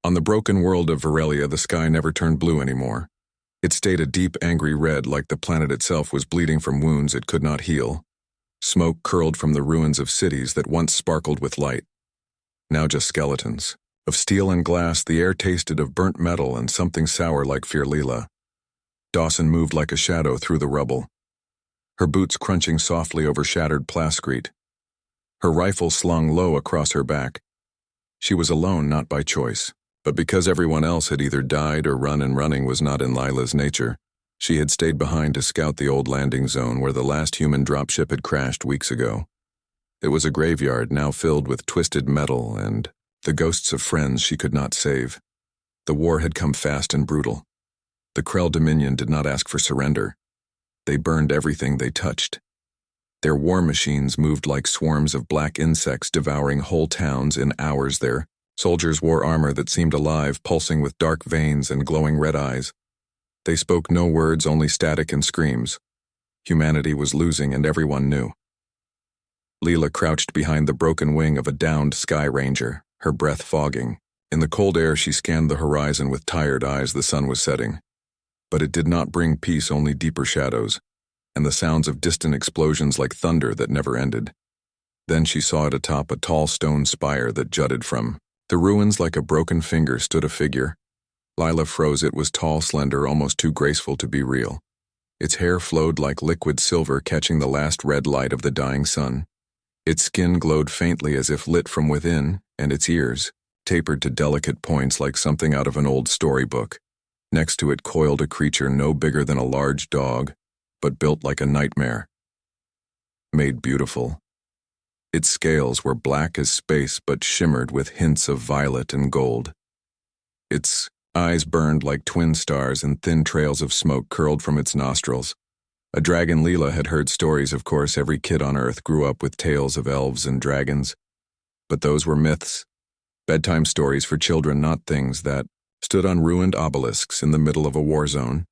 On the broken world of Varelia, the sky never turned blue anymore. It stayed a deep, angry red, like the planet itself was bleeding from wounds it could not heal. Smoke curled from the ruins of cities that once sparkled with light. Now just skeletons. Of steel and glass, the air tasted of burnt metal and something sour like fear. Leela. Dawson moved like a shadow through the rubble, her boots crunching softly over shattered plascrete, her rifle slung low across her back. She was alone not by choice, but because everyone else had either died or run, and running was not in Lila's nature. She had stayed behind to scout the old landing zone where the last human dropship had crashed weeks ago. It was a graveyard now filled with twisted metal and the ghosts of friends she could not save. The war had come fast and brutal. The Krell Dominion did not ask for surrender. They burned everything they touched. Their war machines moved like swarms of black insects, devouring whole towns in hours. Their soldiers wore armor that seemed alive, pulsing with dark veins and glowing red eyes. They spoke no words, only static and screams. Humanity was losing, and everyone knew. Leela crouched behind the broken wing of a downed Sky Ranger, her breath fogging. In the cold air, she scanned the horizon with tired eyes. The sun was setting. But it did not bring peace, only deeper shadows, and the sounds of distant explosions like thunder that never ended. Then she saw it atop a tall stone spire that jutted from the ruins. Like a broken finger stood a figure. Lila froze. It was tall, slender, almost too graceful to be real. Its hair flowed like liquid silver, catching the last red light of the dying sun. Its skin glowed faintly as if lit from within, and its ears tapered to delicate points like something out of an old storybook. Next to it coiled a creature no bigger than a large dog, but built like a nightmare. Made beautiful. Its scales were black as space but shimmered with hints of violet and gold. Its eyes burned like twin stars, and thin trails of smoke curled from its nostrils. A dragon. Leela had heard stories, of course. Every kid on Earth grew up with tales of elves and dragons. But those were myths. Bedtime stories for children, not things that stood on ruined obelisks in the middle of a war zone.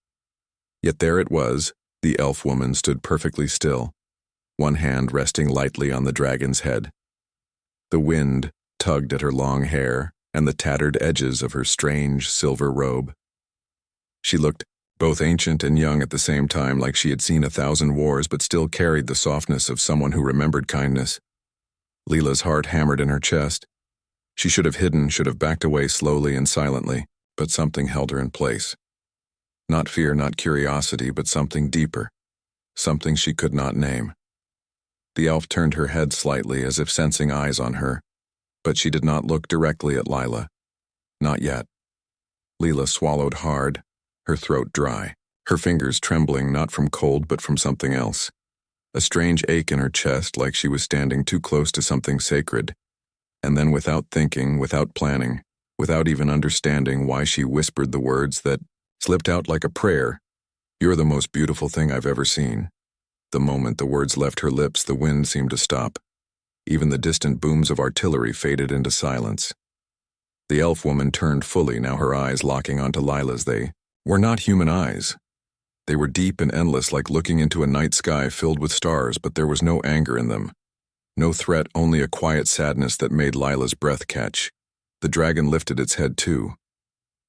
Yet there it was. The elf woman stood perfectly still, one hand resting lightly on the dragon's head. The wind tugged at her long hair and the tattered edges of her strange silver robe. She looked both ancient and young at the same time, like she had seen 1,000 wars but still carried the softness of someone who remembered kindness. Leela's heart hammered in her chest. She should have hidden, should have backed away slowly and silently, but something held her in place. Not fear, not curiosity, but something deeper, something she could not name. The elf turned her head slightly, as if sensing eyes on her, but she did not look directly at Lila. Not yet. Leela swallowed hard, her throat dry, her fingers trembling not from cold but from something else. A strange ache in her chest, like she was standing too close to something sacred. And then, without thinking, without planning, without even understanding why, she whispered the words that slipped out like a prayer. "You're the most beautiful thing I've ever seen." The moment the words left her lips, the wind seemed to stop. Even the distant booms of artillery faded into silence. The elf woman turned fully, now her eyes locking onto Lila's. They were not human eyes. They were deep and endless, like looking into a night sky filled with stars, but there was no anger in them. No threat, only a quiet sadness that made Lila's breath catch. The dragon lifted its head too,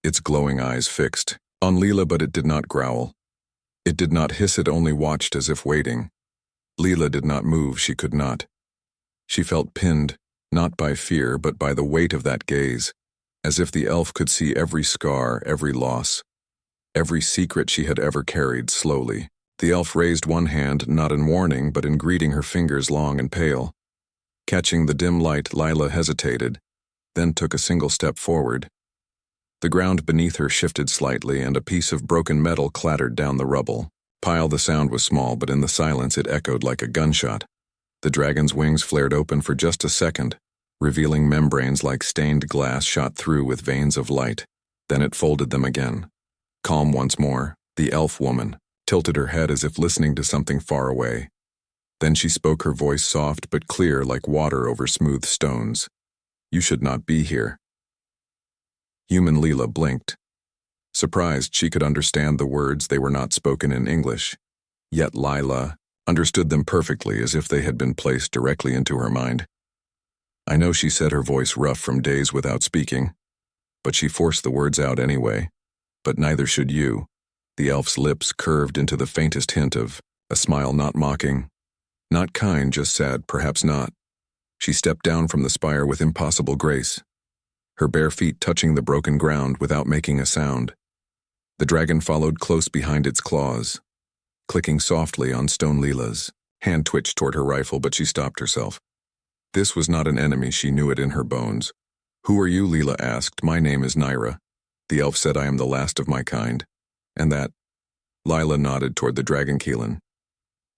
its glowing eyes fixed on Leela, but it did not growl. It did not hiss, it only watched as if waiting. Leela did not move, she could not. She felt pinned, not by fear, but by the weight of that gaze, as if the elf could see every scar, every loss, every secret she had ever carried. Slowly, the elf raised one hand, not in warning, but in greeting, her fingers long and pale. Catching the dim light, Lila hesitated, then took a single step forward. The ground beneath her shifted slightly, and a piece of broken metal clattered down the rubble. The sound was small, but in the silence it echoed like a gunshot. The dragon's wings flared open for just a second, revealing membranes like stained glass shot through with veins of light. Then it folded them again. Calm once more, the elf woman tilted her head as if listening to something far away. Then she spoke, her voice soft but clear like water over smooth stones. "You should not be here." Human Leela blinked. Surprised she could understand the words, they were not spoken in English. Yet Lila understood them perfectly, as if they had been placed directly into her mind. "I know," she said, her voice rough from days without speaking. but she forced the words out anyway. But neither should you. The elf's lips curved into the faintest hint of a smile, not mocking, not kind, just sad, perhaps not. She stepped down from the spire with impossible grace, her bare feet touching the broken ground without making a sound. The dragon followed close behind its claws, clicking softly on stone Leela's. Hand twitched toward her rifle, but she stopped herself. This was not an enemy, she knew it in her bones. "Who are you?" Leela asked. "My name is Naira." The elf said, "I am the last of my kind." "And that?" Lila nodded toward the dragon Keelan.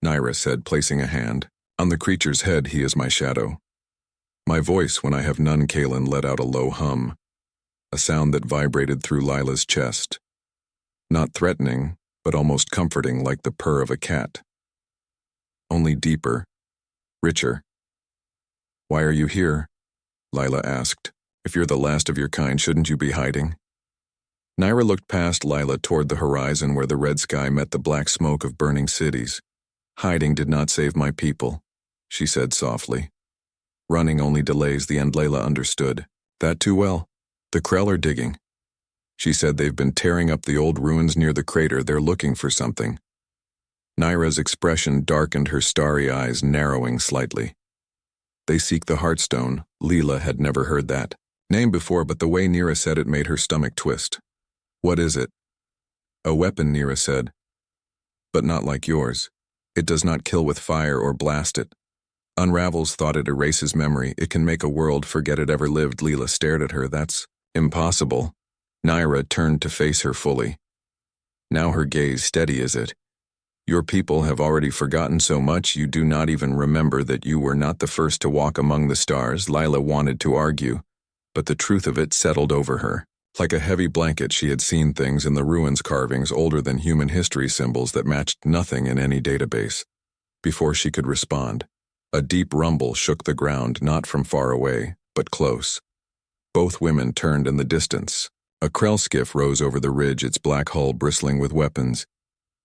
Naira said, placing a hand on the creature's head, "He is my shadow." My voice, when I have none. Keelan let out a low hum, a sound that vibrated through Lila's chest. Not threatening, but almost comforting, like the purr of a cat. Only deeper, richer. "Why are you here?" Lila asked. "If you're the last of your kind, shouldn't you be hiding?" Naira looked past Lila toward the horizon where the red sky met the black smoke of burning cities. "Hiding did not save my people," she said softly. "Running only delays the end." Layla understood that too well. "The Krell are digging," she said. "They've been tearing up the old ruins near the crater. They're looking for something." Naira's expression darkened, her starry eyes narrowing slightly. "They seek the Heartstone." Leela had never heard that name before, but the way Nira said it made her stomach twist. "What is it?" "A weapon," Nira said. "But not like yours. It does not kill with fire or blast it. Unravels thought it erases memory. It can make a world forget it ever lived." Leela stared at her. "That's impossible." Naira turned to face her fully. Now her gaze steady. "Is it? Your people have already forgotten so much you do not even remember that you were not the first to walk among the stars." Lila wanted to argue, but the truth of it settled over her. Like a heavy blanket, she had seen things in the ruins, carvings older than human history, symbols that matched nothing in any database. Before she could respond, a deep rumble shook the ground, not from far away, but close. Both women turned in the distance. A Krell skiff rose over the ridge, its black hull bristling with weapons,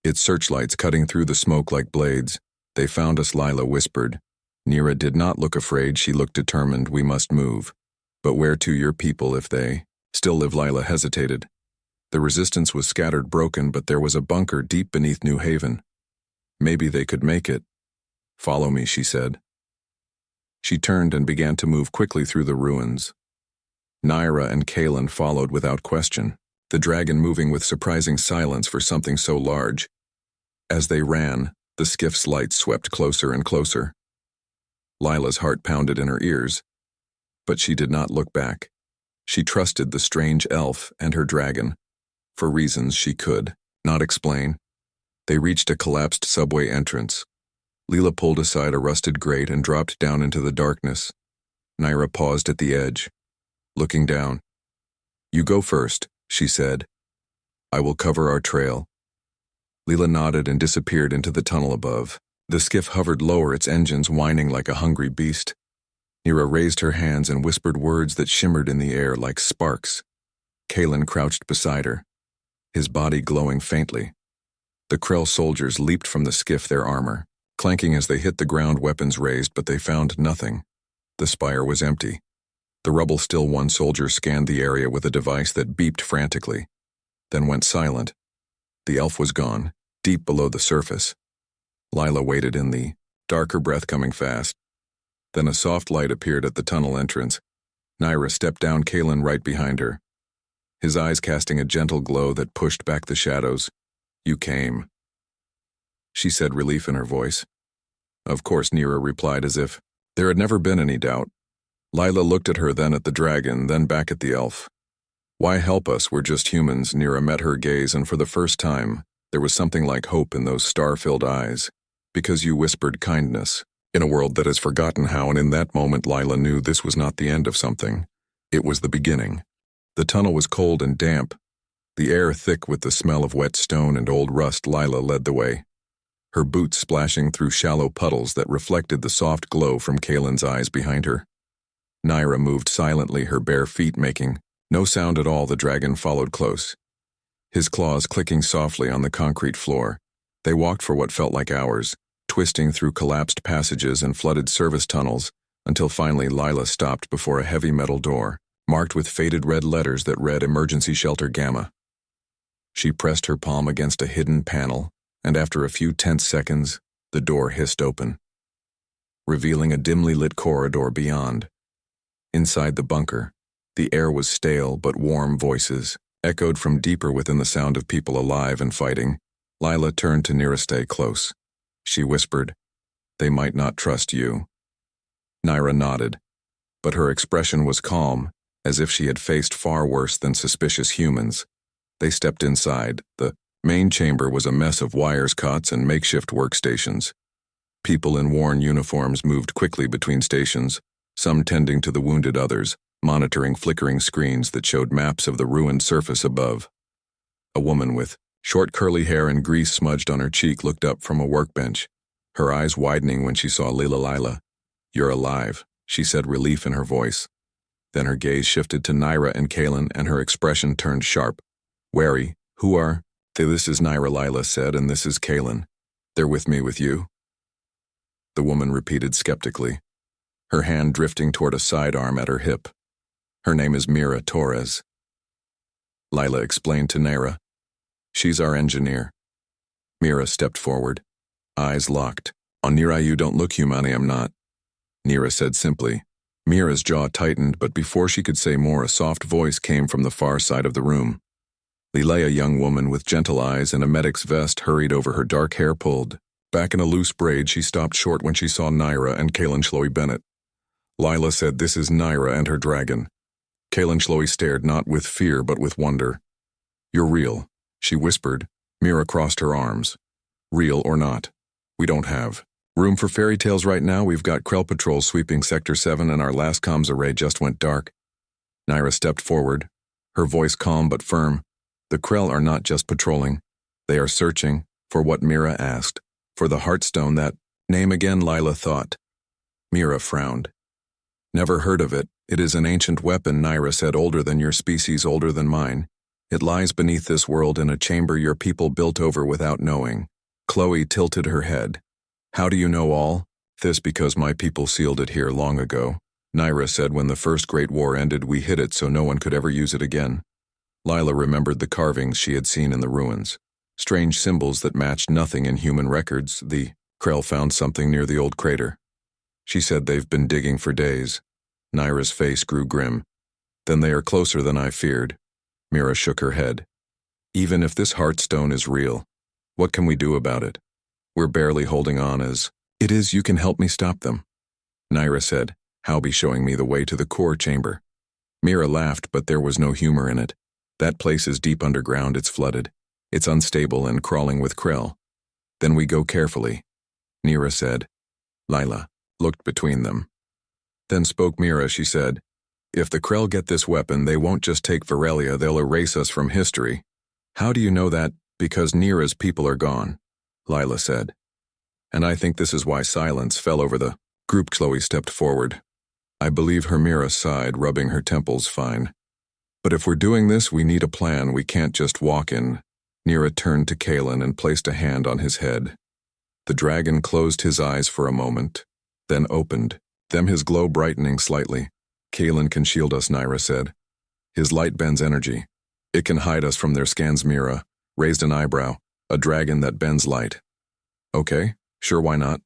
its searchlights cutting through the smoke like blades. "They found us," Lila whispered. Nira did not look afraid, she looked determined. "We must move." "But where to? Your people, if they still live?" Lila hesitated. The resistance was scattered, broken, but there was a bunker deep beneath New Haven. Maybe they could make it. "Follow me," she said. She turned and began to move quickly through the ruins. Naira and Kaelin followed without question, the dragon moving with surprising silence for something so large. As they ran, the skiff's lights swept closer and closer. Lila's heart pounded in her ears, but she did not look back. She trusted the strange elf and her dragon, for reasons she could not explain. They reached a collapsed subway entrance. Leela pulled aside a rusted grate and dropped down into the darkness. Naira paused at the edge, looking down. "You go first," she said. "I will cover our trail." Leela nodded and disappeared into the tunnel above. The skiff hovered lower, its engines whining like a hungry beast. Nira raised her hands and whispered words that shimmered in the air like sparks. Kaelin crouched beside her, his body glowing faintly. The Krell soldiers leaped from the skiff, their armor clanking as they hit the ground, weapons raised, but they found nothing. The spire was empty. The rubble still. One soldier scanned the area with a device that beeped frantically, then went silent. The elf was gone, deep below the surface. Lila waited in the dark, her breath coming fast. Then a soft light appeared at the tunnel entrance. Naira stepped down, Kaelin right behind her, his eyes casting a gentle glow that pushed back the shadows. "You came," she said, relief in her voice. "Of course," Nira replied as if there had never been any doubt. Lila looked at her, then at the dragon, then back at the elf. "Why help us? We're just humans." Nira met her gaze, and for the first time, there was something like hope in those star-filled eyes. "Because you whispered kindness in a world that has forgotten how," and in that moment Lila knew this was not the end of something. It was the beginning. The tunnel was cold and damp, the air thick with the smell of wet stone and old rust. Lila led the way, her boots splashing through shallow puddles that reflected the soft glow from Kaelin's eyes behind her. Naira moved silently, her bare feet making no sound at all. The dragon followed close, his claws clicking softly on the concrete floor. They walked for what felt like hours, twisting through collapsed passages and flooded service tunnels, until finally Lila stopped before a heavy metal door, marked with faded red letters that read Emergency Shelter Gamma. She pressed her palm against a hidden panel, and after a few tense seconds, the door hissed open, revealing a dimly lit corridor beyond. Inside the bunker, the air was stale but warm voices, echoed from deeper within the sound of people alive and fighting. Lila turned to Nira. Stay close. She whispered, they might not trust you. Nira nodded, but her expression was calm, as if she had faced far worse than suspicious humans. They stepped inside. The main chamber was a mess of wires, cots, and makeshift workstations. People in worn uniforms moved quickly between stations, some tending to the wounded, others monitoring flickering screens that showed maps of the ruined surface above. A woman with short curly hair and grease smudged on her cheek looked up from a workbench, her eyes widening when she saw Lila. You're alive, she said, relief in her voice. Then her gaze shifted to Nira and Kalen, and her expression turned sharp. Wary. Who are? This is Nira, Lila said, and this is Kalen. They're with me, with you? The woman repeated skeptically, her hand drifting toward a sidearm at her hip. Her name is Mira Torres. Lila explained to Nira. She's our engineer. Mira stepped forward, eyes locked. On Nira, you don't look human. I am not. Nira said simply. Mira's jaw tightened, but before she could say more, a soft voice came from the far side of the room. Lila, a young woman with gentle eyes and a medic's vest, hurried over, her dark hair pulled back in a loose braid. She stopped short when she saw Nira and Kalen Chloe Bennett. Lila said, this is Nira and her dragon. Kalen Chloe stared, not with fear but with wonder. You're real, she whispered. Mira crossed her arms. Real or not, we don't have room for fairy tales right now. We've got Krell patrols sweeping Sector 7 and our last comms array just went dark. Nira stepped forward, her voice calm but firm. The Krell are not just patrolling. They are searching for what Mira asked, for the Heartstone. That name again, Lila thought. Mira frowned. Never heard of it. It is an ancient weapon, Nira said, older than your species, older than mine. It lies beneath this world in a chamber your people built over without knowing. Chloe tilted her head. How do you know all this? Because my people sealed it here long ago. Nira said, when the First Great War ended, we hid it so no one could ever use it again. Lila remembered the carvings she had seen in the ruins. Strange symbols that matched nothing in human records. The Krell found something near the old crater. She said, they've been digging for days. Nira's face grew grim. Then they are closer than I feared. Mira shook her head. Even if this Heartstone is real, what can we do about it? We're barely holding on as it is. You can help me stop them. Nira said, how be showing me the way to the core chamber? Mira laughed, but there was no humor in it. That place is deep underground, it's flooded. It's unstable and crawling with Krell. Then we go carefully. Nira said. Lila looked between them. Then spoke Mira. She said, if the Krell get this weapon, they won't just take Varelia, they'll erase us from history. How do you know that? Because Nira's people are gone, Lila said. And I think this is why silence fell over the group. Chloe stepped forward. I believe her. Mira sighed, rubbing her temples. Fine. But if we're doing this, we need a plan. We can't just walk in. Nira turned to Kalen and placed a hand on his head. The dragon closed his eyes for a moment, then opened, them his glow brightening slightly. Kalen can shield us, Nira said. His light bends energy. It can hide us from their scans. Mira raised an eyebrow. A dragon that bends light. Okay, sure, why not?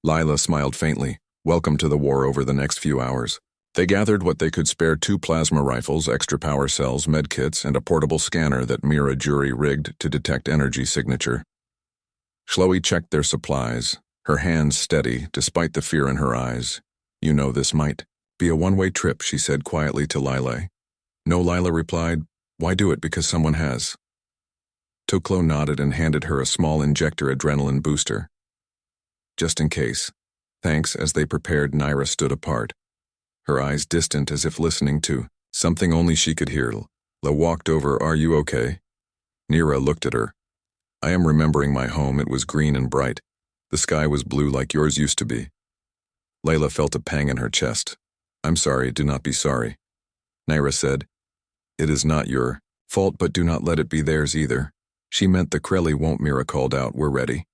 Lila smiled faintly. Welcome to the war. Over the next few hours, they gathered what they could spare: 2 plasma rifles, extra power cells, medkits, and a portable scanner that Mira jury-rigged to detect energy signature. Chloe checked their supplies, her hands steady despite the fear in her eyes. You know this might be a one-way trip, she said quietly to Lila. No, Lila replied. Why do it? Because someone has. Toklo nodded and handed her a small injector adrenaline booster. Just in case. Thanks. As they prepared, Nira stood apart, her eyes distant as if listening to something only she could hear. La walked over. Are you okay? Nira looked at her. I am remembering my home. It was green and bright. The sky was blue like yours used to be. Layla felt a pang in her chest. I'm sorry, do not be sorry. Nira said, it is not your fault, but do not let it be theirs either. She meant the Krelly won't. Mira called out, we're ready.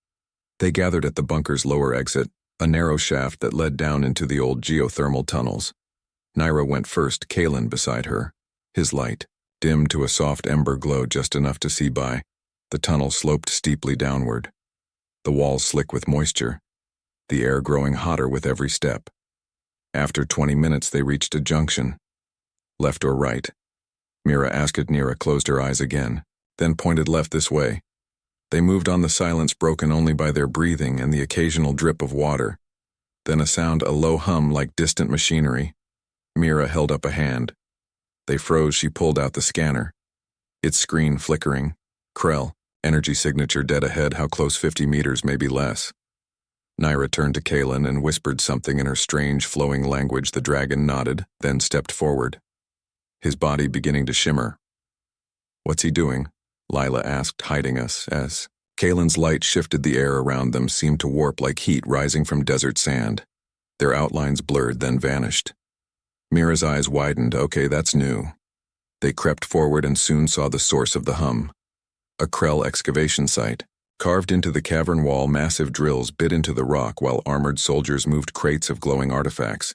They gathered at the bunker's lower exit, a narrow shaft that led down into the old geothermal tunnels. Naira went first, Kalen beside her. His light, dimmed to a soft ember glow just enough to see by. The tunnel sloped steeply downward. The walls slick with moisture, the air growing hotter with every step. After 20 minutes they reached a junction. Left or right? Mira asked. Naira closed her eyes again, then pointed left this way. They moved on, the silence broken only by their breathing and the occasional drip of water. Then a sound, a low hum like distant machinery. Mira held up a hand. They froze. She pulled out the scanner. Its screen flickering. Krell, energy signature dead ahead. How close? 50 meters, maybe less. Naira turned to Kalen and whispered something in her strange, flowing language. The dragon nodded, then stepped forward, his body beginning to shimmer. "What's he doing?" Lila asked, hiding us, as Kalen's light shifted. The air around them seemed to warp like heat rising from desert sand. Their outlines blurred, then vanished. Mira's eyes widened. Okay, that's new. They crept forward and soon saw the source of the hum. A Krell excavation site. Carved into the cavern wall, massive drills bit into the rock while armored soldiers moved crates of glowing artifacts.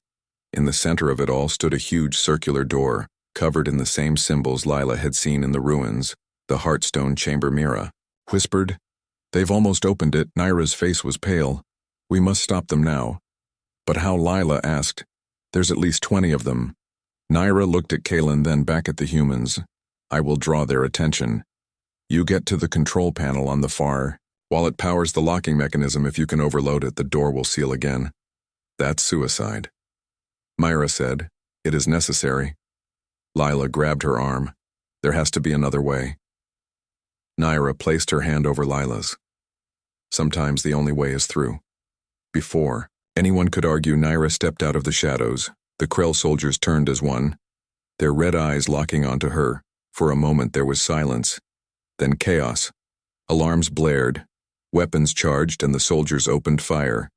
In the center of it all stood a huge circular door, covered in the same symbols Lila had seen in the ruins, the Heartstone Chamber. Mira whispered, "They've almost opened it." Naira's face was pale. "We must stop them now." "But how?" Lila asked. "There's at least 20 of them." Naira looked at Kalen, then back at the humans. "I will draw their attention. You get to the control panel on the far. While it powers the locking mechanism, if you can overload it, the door will seal again." "That's suicide," Myra said. "It is necessary." Lila grabbed her arm. "There has to be another way." Naira placed her hand over Lila's. "Sometimes the only way is through." Before anyone could argue, Naira stepped out of the shadows. The Krell soldiers turned as one, their red eyes locking onto her. For a moment there was silence. Then chaos. Alarms blared, weapons charged, and the soldiers opened fire.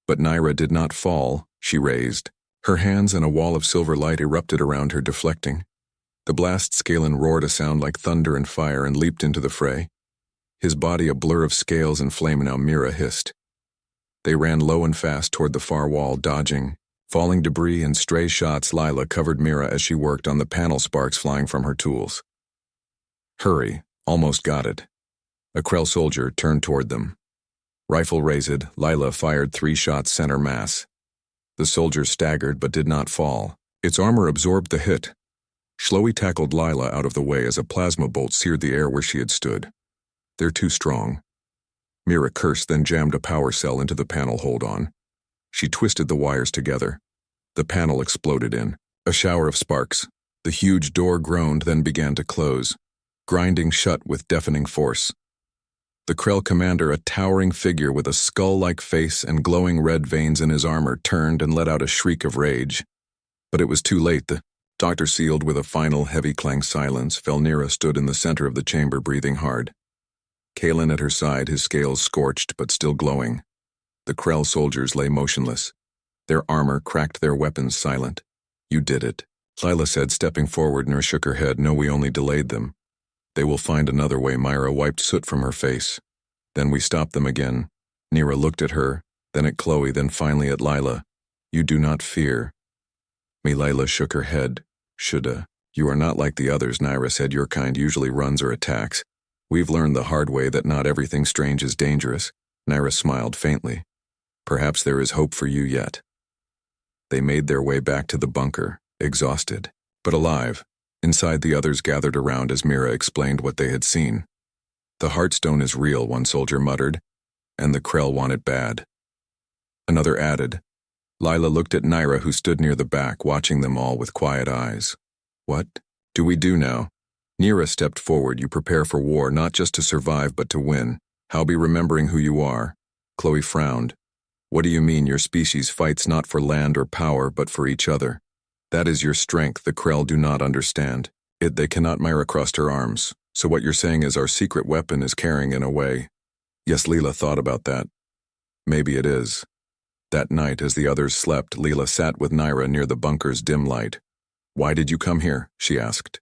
But Naira did not fall. She raised her hands, and a wall of silver light erupted around her, deflecting. The blast's Kalen roared a sound like thunder and fire and leaped into the fray, his body a blur of scales and flame. Now Mira hissed. They ran low and fast toward the far wall, dodging falling debris and stray shots. Lila covered Mira as she worked on the panel, sparks flying from her tools. "Hurry, almost got it." A Krell soldier turned toward them. Rifle raised, Lila fired 3 shots center mass. The soldier staggered but did not fall. Its armor absorbed the hit. Chloe tackled Lila out of the way as a plasma bolt seared the air where she had stood. "They're too strong." Mira cursed, then jammed a power cell into the panel. "Hold on." She twisted the wires together. The panel exploded in a shower of sparks. The huge door groaned, then began to close, grinding shut with deafening force. The Krell commander, a towering figure with a skull-like face and glowing red veins in his armor, turned and let out a shriek of rage. But it was too late. The doctor sealed with a final heavy clang. Silence. Felnira stood in the center of the chamber, breathing hard. Kalen at her side, his scales scorched but still glowing. The Krell soldiers lay motionless, their armor cracked, their weapons silent. "You did it," Lila said, stepping forward. Nurse shook her head. "No, we only delayed them. They will find another way." Myra wiped soot from her face. "Then we stopped them again." Nira looked at her, then at Chloe, then finally at Lila. "You do not fear me?" Lila shook her head. You are not like the others," Naira said. "Your kind usually runs or attacks. We've learned the hard way that not everything strange is dangerous." Naira smiled faintly. "Perhaps there is hope for you yet." They made their way back to the bunker, exhausted, but alive. Inside, the others gathered around as Mira explained what they had seen. "The Heartstone is real," one soldier muttered, "and the Krell want it bad." Another added. Lila looked at Naira, who stood near the back, watching them all with quiet eyes. "What do we do now?" Nira stepped forward. "You prepare for war, not just to survive but to win. I'll be remembering who you are." Chloe frowned. "What do you mean? Your species fights not for land or power but for each other. That is your strength. The Krell do not understand it. They cannot." Myra crossed her arms. "So what you're saying is our secret weapon is carrying in a way." Yes, Leela thought about that. Maybe it is. That night, as the others slept, Leela sat with Naira near the bunker's dim light. "Why did you come here?" she asked.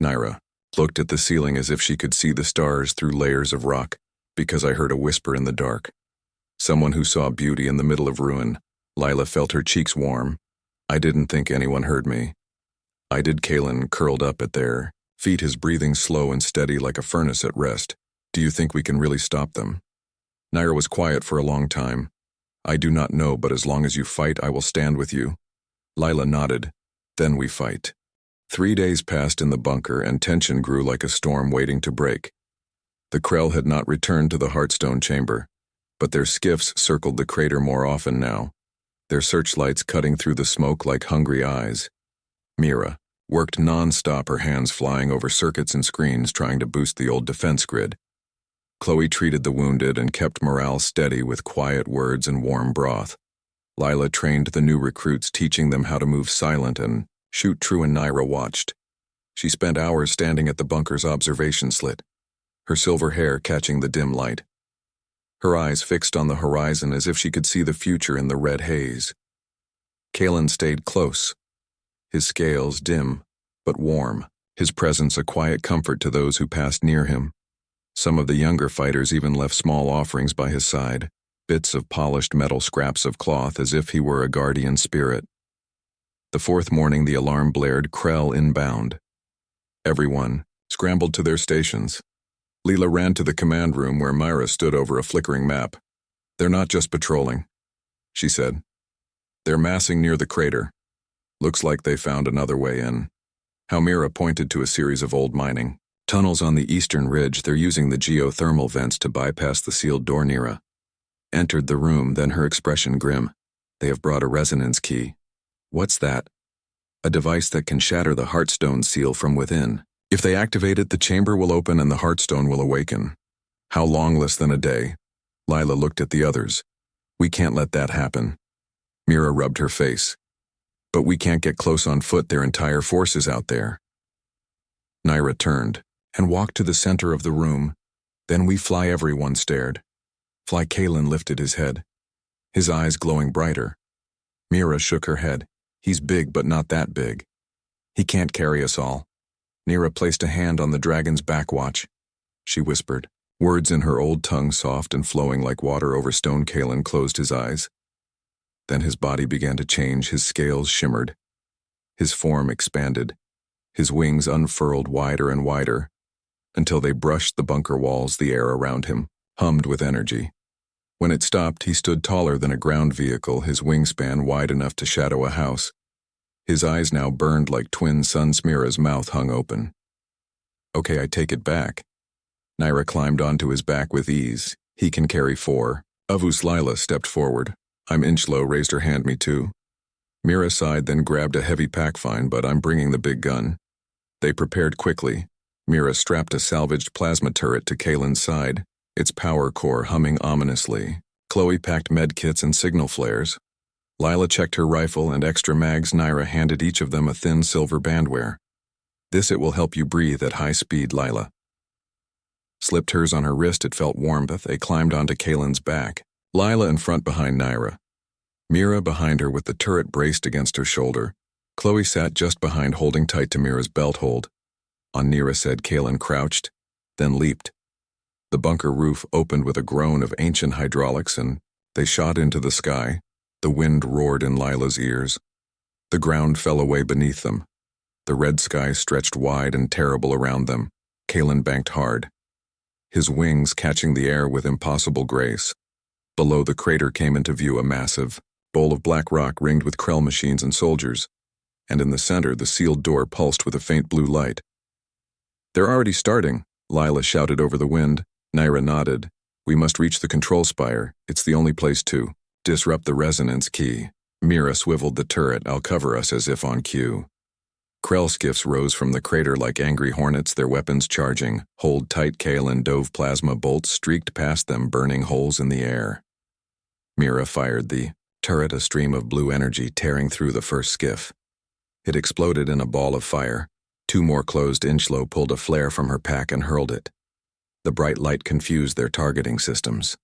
Naira looked at the ceiling as if she could see the stars through layers of rock. "Because I heard a whisper in the dark. Someone who saw beauty in the middle of ruin." Lila felt her cheeks warm. I didn't think anyone heard me. I did. Kalen curled up at their feet, his breathing slow and steady like a furnace at rest. Do you think we can really stop them? Naira was quiet for a long time. I do not know, but as long as you fight, I will stand with you. Lila nodded. Then we fight. 3 days passed in the bunker, and tension grew like a storm waiting to break. The Krell had not returned to the Heartstone chamber, but their skiffs circled the crater more often now, their searchlights cutting through the smoke like hungry eyes. Mira worked non-stop, her hands flying over circuits and screens trying to boost the old defense grid. Chloe treated the wounded and kept morale steady with quiet words and warm broth. Lila trained the new recruits, teaching them how to move silent and shoot true, and Naira watched. She spent hours standing at the bunker's observation slit, her silver hair catching the dim light. Her eyes fixed on the horizon as if she could see the future in the red haze. Kalen stayed close, his scales dim but warm, his presence a quiet comfort to those who passed near him. Some of the younger fighters even left small offerings by his side, bits of polished metal, scraps of cloth, as if he were a guardian spirit. The 4th morning the alarm blared, Krell inbound. Everyone scrambled to their stations. Leela ran to the command room where Myra stood over a flickering map. They're not just patrolling, she said. They're massing near the crater. Looks like they found another way in. Mira pointed to a series of old mining tunnels on the eastern ridge. They're using the geothermal vents to bypass the sealed door. Nira entered the room, then her expression grim. They have brought a resonance key. What's that? A device that can shatter the Heartstone seal from within. If they activate it, the chamber will open and the Heartstone will awaken. How long? Less than a day. Lila looked at the others. We can't let that happen. Mira rubbed her face. But we can't get close on foot. Their entire force is out there. Naira turned and walked to the center of the room. Then we fly. Everyone stared. Fly. Kalen lifted his head, his eyes glowing brighter. Mira shook her head. He's big, but not that big. He can't carry us all. Nira placed a hand on the dragon's back. Watch, she whispered, words in her old tongue soft and flowing like water over stone. Kalen closed his eyes. Then his body began to change. His scales shimmered. His form expanded. His wings unfurled wider and wider, until they brushed the bunker walls. The air around him hummed with energy. When it stopped, he stood taller than a ground vehicle, his wingspan wide enough to shadow a house. His eyes now burned like twin suns. Mira's mouth hung open. Okay, I take it back. Naira climbed onto his back with ease. He can carry 4. Avus. Lila stepped forward. I'm inch low. Raised her hand. Me too. Mira sighed, then grabbed a heavy pack. Fine, but I'm bringing the big gun. They prepared quickly. Mira strapped a salvaged plasma turret to Kalen's side, its power core humming ominously. Chloe packed med kits and signal flares. Lila checked her rifle and extra mags. Naira handed each of them a thin silver bandware. This, it will help you breathe at high speed. Lila slipped hers on her wrist. It felt warm. They climbed onto Kalen's back. Lila in front behind Naira. Mira behind her with the turret braced against her shoulder. Chloe sat just behind, holding tight to Mira's belt hold. On Nira said. Kalen crouched, then leaped. The bunker roof opened with a groan of ancient hydraulics, and they shot into the sky. The wind roared in Lila's ears. The ground fell away beneath them. The red sky stretched wide and terrible around them. Kalen banked hard, his wings catching the air with impossible grace. Below the crater came into view a massive bowl of black rock ringed with Krell machines and soldiers, and in the center the sealed door pulsed with a faint blue light. They're already starting, Lila shouted over the wind. Naira nodded. We must reach the control spire. It's the only place to disrupt the resonance key. Mira swiveled the turret. I'll cover us. As if on cue. Krell skiffs rose from the crater like angry hornets, their weapons charging. Hold tight. Kalen dove. Plasma bolts streaked past them, burning holes in the air. Mira fired the turret, a stream of blue energy tearing through the first skiff. It exploded in a ball of fire. 2 more closed. Inchlow pulled a flare from her pack and hurled it. The bright light confused their targeting systems.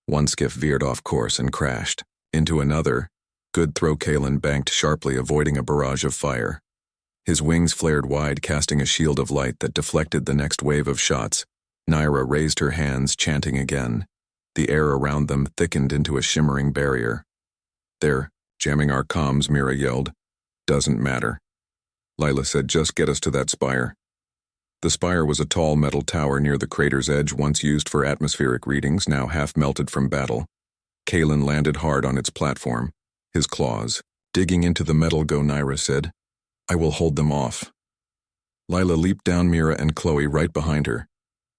One skiff veered off course and crashed into another. Good throw. Kalen banked sharply, avoiding a barrage of fire. His wings flared wide, casting a shield of light that deflected the next wave of shots. Naira raised her hands, chanting again. The air around them thickened into a shimmering barrier. They're Jamming our comms, Mira yelled. Doesn't matter. Lila said, just get us to that spire. The spire was a tall metal tower near the crater's edge, once used for atmospheric readings, now half melted from battle. Kalen landed hard on its platform, his claws digging into the metal. Go, Naira said. I will hold them off. Lila leaped down, Mira and Chloe right behind her.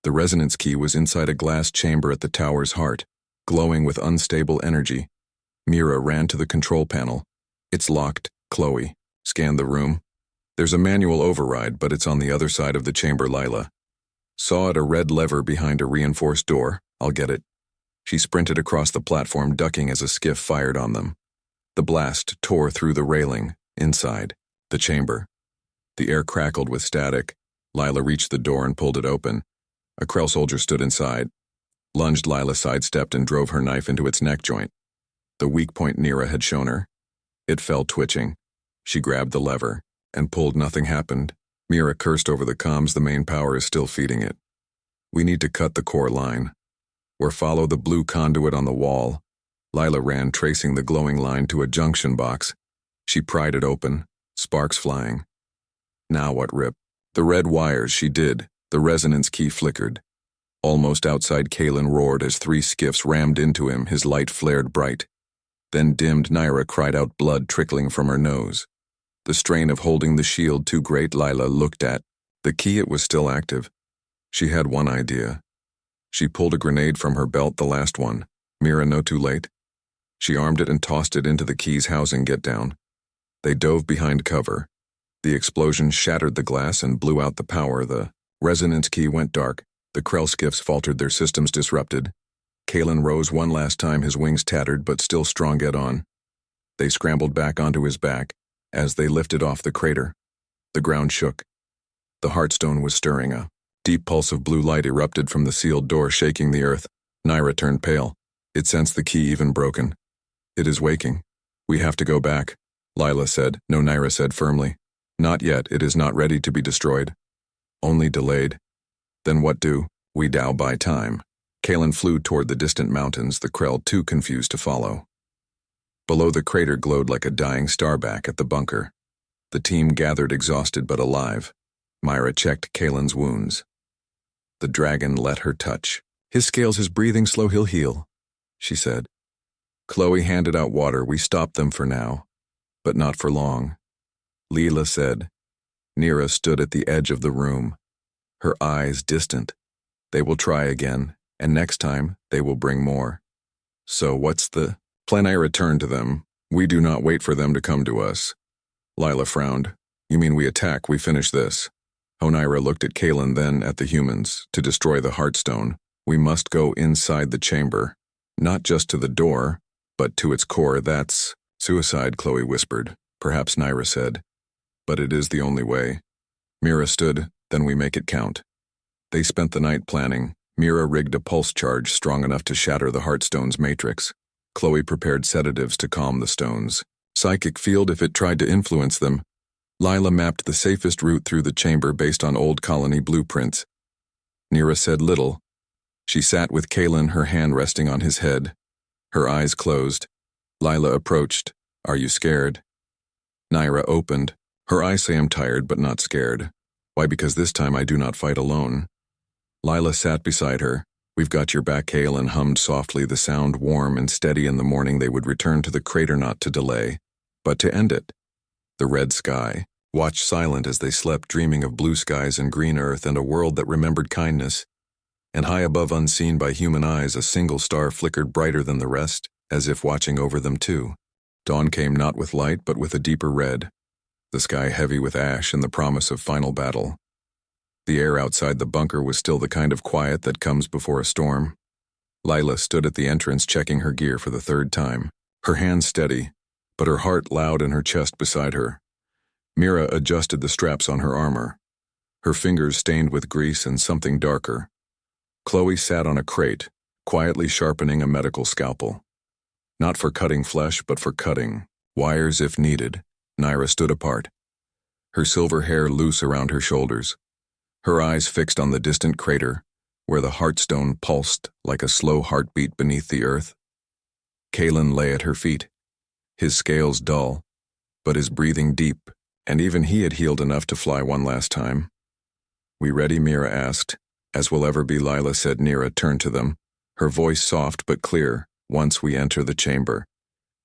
The resonance key was inside a glass chamber at the tower's heart, glowing with unstable energy. Mira ran to the control panel. It's locked. Chloe scanned the room. There's a manual override, but it's on the other side of the chamber. Lila saw it, a red lever behind a reinforced door. I'll get it. She sprinted across the platform, ducking as a skiff fired on them. The blast tore through the railing. Inside the chamber, the air crackled with static. Lila reached the door and pulled it open. A Krell soldier stood inside. Lunged, Lila sidestepped and drove her knife into its neck joint. The weak point Nira had shown her. It fell, twitching. She grabbed the lever and pulled. Nothing happened. Mira cursed over the comms. The main power is still feeding it. We need to cut the core line. Or follow the blue conduit on the wall. Lila ran, tracing the glowing line to a junction box. She pried it open, sparks flying. Now what, Rip? The red wires. She did. The resonance key flickered. Almost outside, Kalen roared as 3 skiffs rammed into him. His light flared bright, then dimmed. Naira cried out, blood trickling from her nose. The strain of holding the shield too great. Lila looked at the key. It was still active. She had one idea. She pulled a grenade from her belt, the last one. Mira, no, too late. She armed it and tossed it into the key's housing. Get down. They dove behind cover. The explosion shattered the glass and blew out the power. The resonance key went dark. The Krell skiffs faltered, their systems disrupted. Kalen rose one last time, his wings tattered but still strong. Get on. They scrambled back onto his back. As they lifted off the crater, the ground shook. The Heartstone was stirring. A deep pulse of blue light erupted from the sealed door, shaking the earth. Naira turned pale. It sensed the key, even broken. It is waking. We have to go back, Lila said. No, Naira said firmly. Not yet. It is not ready to be destroyed. Only delayed. Then what do? We buy time. Kalen flew toward the distant mountains, the Krell too confused to follow. Below, the crater glowed like a dying star. Back at the bunker, the team gathered, exhausted but alive. Myra checked Kalen's wounds. The dragon let her touch. His scales, his breathing slow. He'll heal, she said. Chloe handed out water. We stopped them for now, but not for long, Leela said. Nira stood at the edge of the room, her eyes distant. They will try again, and next time they will bring more. So what's the plan? I returned to them. We do not wait for them to come to us. Lila frowned. You mean we attack, we finish this? Oneira looked at Kalen, then at the humans. To destroy the Heartstone, we must go inside the chamber. Not just to the door, but to its core. That's suicide, Chloe whispered. Perhaps, Naira said. But it is the only way. Mira stood. Then we make it count. They spent the night planning. Mira rigged a pulse charge strong enough to shatter the Heartstone's matrix. Chloe prepared sedatives to calm the stones. Psychic field if it tried to influence them. Lila mapped the safest route through the chamber based on old colony blueprints. Nira said little. She sat with Kalen, her hand resting on his head, her eyes closed. Lila approached. Are you scared? Naira opened. Her eyes say, I'm tired but not scared. Why? Because this time I do not fight alone. Lila sat beside her. We've got your back. Kalen hummed softly, the sound warm and steady. In the morning they would return to the crater, not to delay, but to end it. The red sky watched silent as they slept, dreaming of blue skies and green earth and a world that remembered kindness. And high above, unseen by human eyes, a single star flickered brighter than the rest, as if watching over them too. Dawn came not with light, but with a deeper red, the sky heavy with ash and the promise of final battle. The air outside the bunker was still the kind of quiet that comes before a storm. Lila stood at the entrance, checking her gear for the third time, her hands steady, but her heart loud in her chest beside her. Mira adjusted the straps on her armor, her fingers stained with grease and something darker. Chloe sat on a crate, quietly sharpening a medical scalpel. Not for cutting flesh, but for cutting wires if needed. Naira stood apart, her silver hair loose around her shoulders, her eyes fixed on the distant crater, where the Heartstone pulsed like a slow heartbeat beneath the earth. Kalen lay at her feet, his scales dull, but his breathing deep, and even he had healed enough to fly one last time. "We ready?" Mira asked. "As will ever be," Lila said. Nira turned to them, her voice soft but clear. "Once we enter the chamber,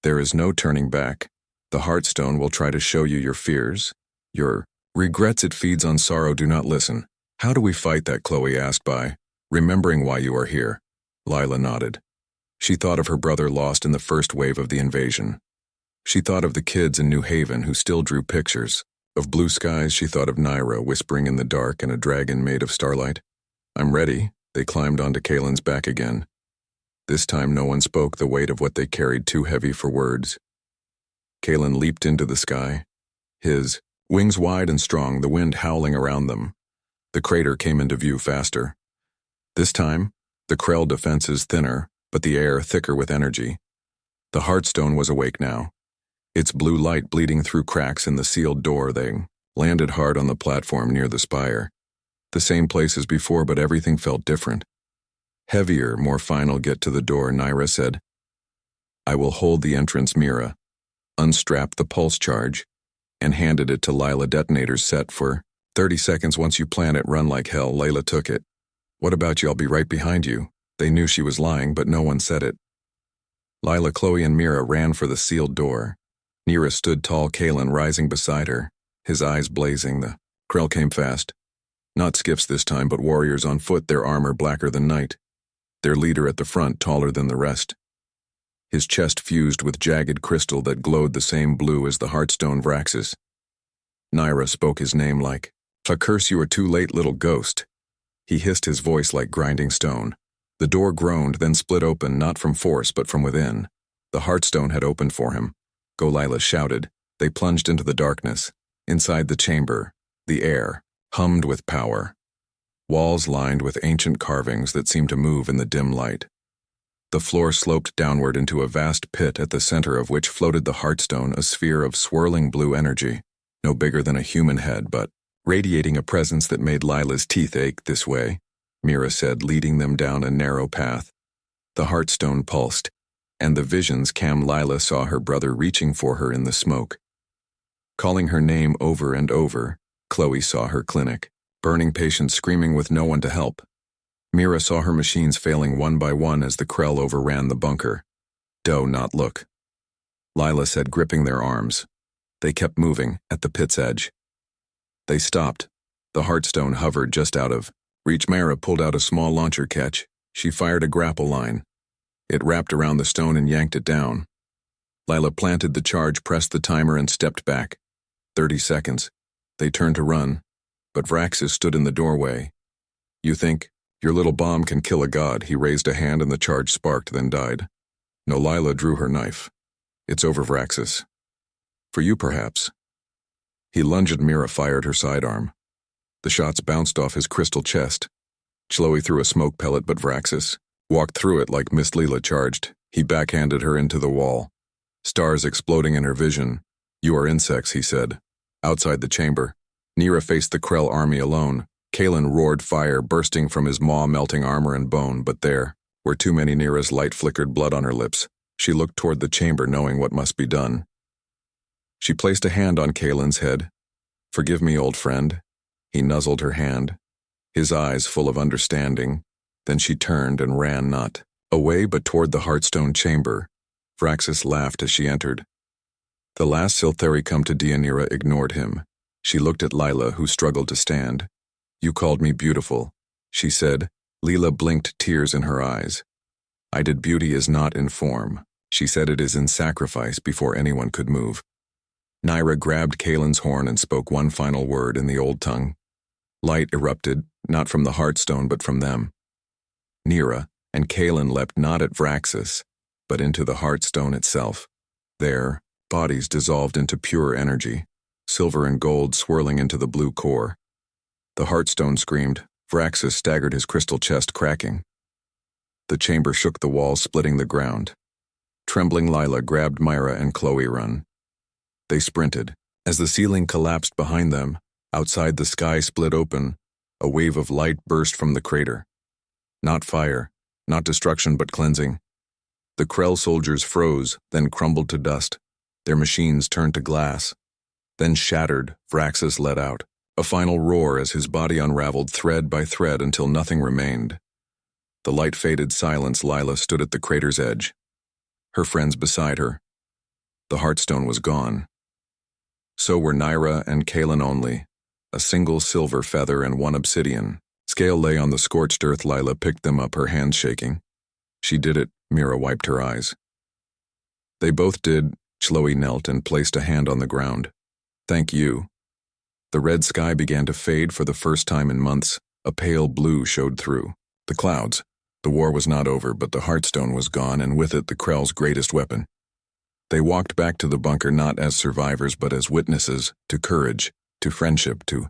there is no turning back. The Heartstone will try to show you your fears, your regrets. It feeds on sorrow. Do not listen." "How do we fight that?" Chloe asked. "By remembering why you are here." Lila nodded. She thought of her brother lost in the first wave of the invasion. She thought of the kids in New Haven who still drew pictures. Of blue skies, she thought of Naira whispering in the dark and a dragon made of starlight. "I'm ready." They climbed onto Kalen's back again. This time no one spoke, the weight of what they carried too heavy for words. Kalen leaped into the sky, his wings wide and strong, the wind howling around them. The crater came into view faster. This time, the Krell defenses thinner, but the air thicker with energy. The Heartstone was awake now, its blue light bleeding through cracks in the sealed door. They landed hard on the platform near the spire. The same place as before, but everything felt different. Heavier, more final. "Get to the door," Naira said. "I will hold the entrance." Mira unstrapped the pulse charge and handed it to Lila. "Detonators set for 30 seconds. Once you plant it, run like hell." Layla took it. "What about you?" "I'll be right behind you." They knew she was lying, but no one said it. Lila, Chloe, and Mira ran for the sealed door. Nira stood tall, Kalen rising beside her, his eyes blazing. The Krell came fast. Not skiffs this time, but warriors on foot, their armor blacker than night. Their leader at the front, taller than the rest. His chest fused with jagged crystal that glowed the same blue as the Heartstone. "Vraxis." Naira spoke his name like, "A curse, you are too late, little ghost." He hissed, his voice like grinding stone. The door groaned, then split open, not from force, but from within. The Heartstone had opened for him. "Go," Lila shouted. They plunged into the darkness. Inside the chamber, the air hummed with power. Walls lined with ancient carvings that seemed to move in the dim light. The floor sloped downward into a vast pit, at the center of which floated the Heartstone, a sphere of swirling blue energy, no bigger than a human head, but radiating a presence that made Lila's teeth ache. "This way," Mira said, leading them down a narrow path. The Heartstone pulsed, and the visions came. Lila saw her brother reaching for her in the smoke, calling her name over and over. Chloe saw her clinic, burning patients screaming with no one to help. Mira saw her machines failing one by one as the Krell overran the bunker. "Do not look," Lila said, gripping their arms. They kept moving, at the pit's edge. They stopped. The Heartstone hovered just out of reach. Mira pulled out a small launcher catch. She fired a grapple line. It wrapped around the stone and yanked it down. Lila planted the charge, pressed the timer, and stepped back. 30 seconds. They turned to run, but Vraxis stood in the doorway. "You think your little bomb can kill a god?" He raised a hand and the charge sparked, then died. "No." Lila drew her knife. "It's over, Vraxis. For you, perhaps." He lunged. Mira fired her sidearm. The shots bounced off his crystal chest. Chloe threw a smoke pellet, but Vraxis walked through it like mist. Lila charged. He backhanded her into the wall, stars exploding in her vision. "You are insects," he said. Outside the chamber, Nira faced the Krell army alone. Kalen roared fire, bursting from his maw, melting armor and bone, but there were too many. Nira's light flickered, blood on her lips. She looked toward the chamber, knowing what must be done. She placed a hand on Kalen's head. "Forgive me, old friend." He nuzzled her hand, his eyes full of understanding. Then she turned and ran, not away but toward the Heartstone chamber. Vraxis laughed as she entered. The last Siltheri come to Deianira ignored him. She looked at Lila, who struggled to stand. "You called me beautiful," she said. Lila blinked, tears in her eyes. "I did. Beauty is not in form," she said. "It is in sacrifice." Before anyone could move, Naira grabbed Kalen's horn and spoke one final word in the old tongue. Light erupted, not from the Heartstone but from them. Nira and Kalen leapt not at Vraxis, but into the Heartstone itself. There, bodies dissolved into pure energy, silver and gold swirling into the blue core. The Heartstone screamed. Vraxis staggered, his crystal chest cracking. The chamber shook, the walls splitting the ground. Trembling, Lila grabbed Myra and Chloe. "Run." They sprinted. As the ceiling collapsed behind them, outside the sky split open, a wave of light burst from the crater. Not fire, not destruction, but cleansing. The Krell soldiers froze, then crumbled to dust. Their machines turned to glass. Then shattered, Vraxus let out a final roar as his body unraveled thread by thread until nothing remained. The light-faded silence. Lila stood at the crater's edge, her friends beside her. The Heartstone was gone. So were Nyra and Kalen only, a single silver feather and one obsidian. Scale lay on the scorched earth. Lila picked them up, her hands shaking. She did it, Mira wiped her eyes. They both did. Chloe knelt and placed a hand on the ground. Thank you. The red sky began to fade for the first time in months. A pale blue showed through the clouds. The war was not over, but the Heartstone was gone, and with it the Krell's greatest weapon. They walked back to the bunker not as survivors but as witnesses, to courage, to friendship, to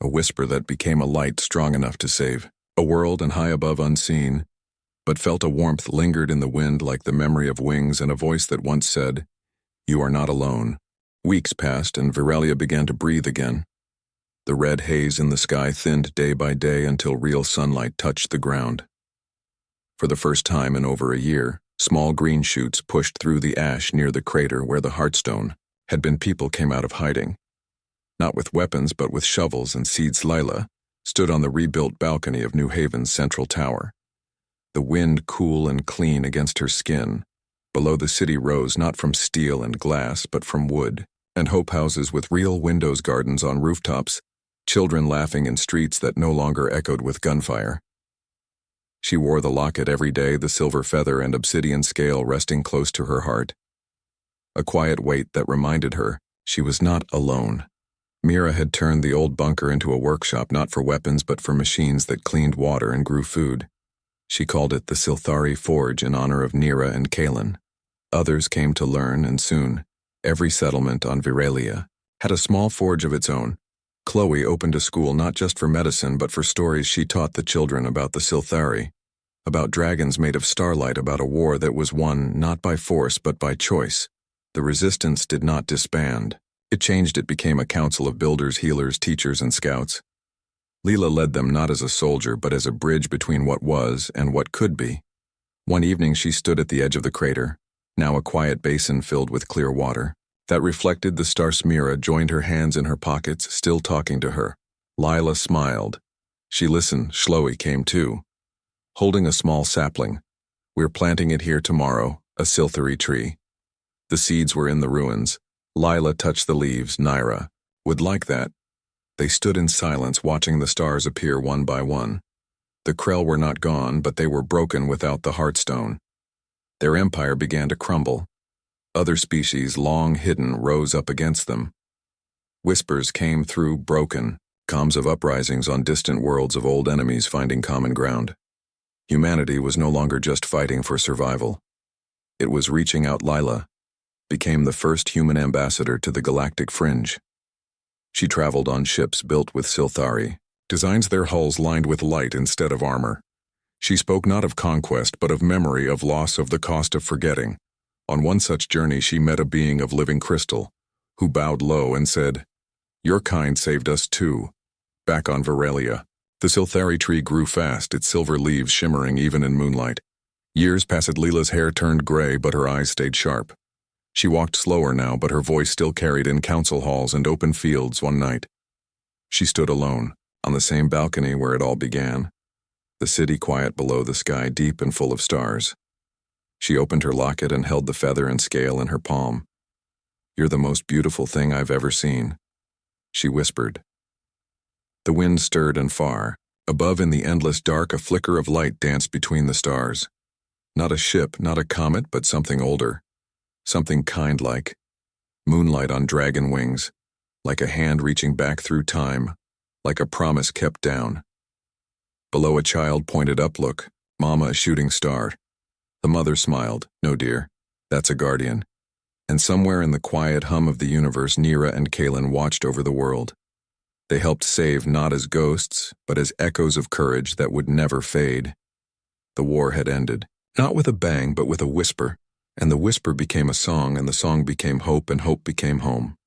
a whisper that became a light strong enough to save a world, and high above unseen, but felt a warmth lingered in the wind like the memory of wings, and a voice that once said, "You are not alone." Weeks passed and Virelia began to breathe again. The red haze in the sky thinned day by day until real sunlight touched the ground. For the first time in over a year, small green shoots pushed through the ash near the crater where the Heartstone had been. People came out of hiding, not with weapons but with shovels and seeds. Lila stood on the rebuilt balcony of New Haven's central tower. The wind cool and clean against her skin. Below, the city rose not from steel and glass but from wood, and hope houses with real windows, gardens on rooftops, children laughing in streets that no longer echoed with gunfire. She wore the locket every day, the silver feather and obsidian scale resting close to her heart. A quiet weight that reminded her she was not alone. Mira had turned the old bunker into a workshop, not for weapons but for machines that cleaned water and grew food. She called it the Silthari Forge in honor of Nyra and Kalen. Others came to learn, and soon, every settlement on Virelia had a small forge of its own. Chloe opened a school not just for medicine but for stories. She taught the children about the Silthari, about dragons made of starlight, about a war that was won not by force but by choice. The resistance did not disband. It changed. It became a council of builders, healers, teachers, and scouts. Leela led them not as a soldier but as a bridge between what was and what could be. One evening she stood at the edge of the crater, now a quiet basin filled with clear water that reflected the stars. Mira joined her hands in her pockets, still talking to her. Lila smiled. She listened. Chloe came too, holding a small sapling. "We're planting it here tomorrow, a Silthari tree." The seeds were in the ruins. Lila touched the leaves. Nyra would like that. They stood in silence, watching the stars appear one by one. The Krell were not gone, but they were broken without the Heartstone. Their empire began to crumble. Other species, long hidden, rose up against them. Whispers came through, broken comms of uprisings on distant worlds, of old enemies finding common ground. Humanity was no longer just fighting for survival. It was reaching out. Lila became the first human ambassador to the galactic fringe. She traveled on ships built with Silthari, designs, their hulls lined with light instead of armor. She spoke not of conquest but of memory, of loss, of the cost of forgetting. On one such journey she met a being of living crystal, who bowed low and said, "Your kind saved us too." Back on Virelia, the Silthari tree grew fast, its silver leaves shimmering even in moonlight. Years passed. Leela's hair turned gray but her eyes stayed sharp. She walked slower now, but her voice still carried in council halls and open fields. One night, she stood alone, on the same balcony where it all began. The city quiet below, the sky deep and full of stars. She opened her locket and held the feather and scale in her palm. "You're the most beautiful thing I've ever seen," she whispered. The wind stirred, and far above in the endless dark a flicker of light danced between the stars. Not a ship, not a comet, but something older. Something kind-like. Moonlight on dragon wings, like a hand reaching back through time, like a promise kept down. Below, a child pointed up. "Look, Mama, a shooting star." The mother smiled. "No, dear, that's a guardian." And somewhere in the quiet hum of the universe, Nyra and Kalen watched over the world. They helped save not as ghosts, but as echoes of courage that would never fade. The war had ended, not with a bang, but with a whisper. And the whisper became a song, and the song became hope, and hope became home.